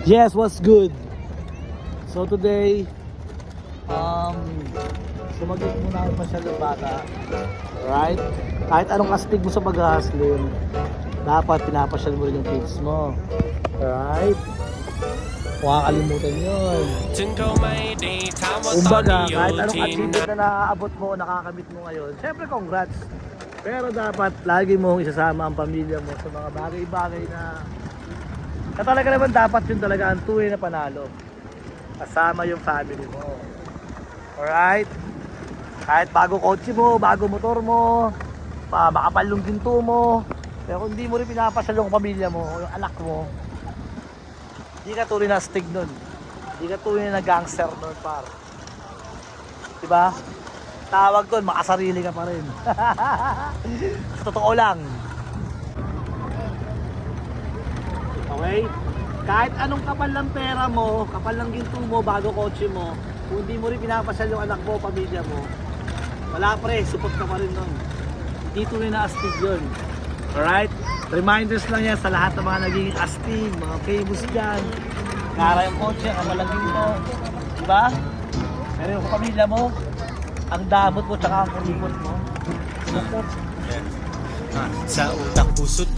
Yes, what's good? So today, sumagit muna ang pasyal ng bata. Alright? Kahit anong astig mo sa pag-hustling, dapat pinapasyal mo rin yung kids mo. Alright? Huwag kalimutan yun. Kumbaga, kahit anong achievement na naaabot mo o nakakamit mo ngayon, syempre congrats. Pero dapat lagi mong isasama ang pamilya mo sa mga bagay-bagay na talaga naman dapat yun talaga ang tunay na panalo. Kasama yung family mo. Alright? Kahit bago kotse mo, bago motor mo, makapal yung ginto mo, pero kung hindi mo rin pinapasyal yung pamilya mo, yung anak mo, hindi ka tunay na astig nun. Hindi ka tunay na gangster nun, par. Diba? Tawag doon, makasarili ka pa rin. Sa totoo lang. Okay? Kahit anong kapal ng pera mo, kapal ng ginto mo, bago kotse mo, kung hindi mo rin pinapasyal yung anak mo, pamilya mo, wala pre, support ka pa rin nun. Hindi tunay na astig yun. Alright? Reminders lang yan sa lahat ng mga naging astig, mga famous dyan. Kara yung kotse, kapal ng ginto. Diba? Pero yung pamilya mo, ang damot mo, tsaka ang kulipot mo. Sa utak, puso't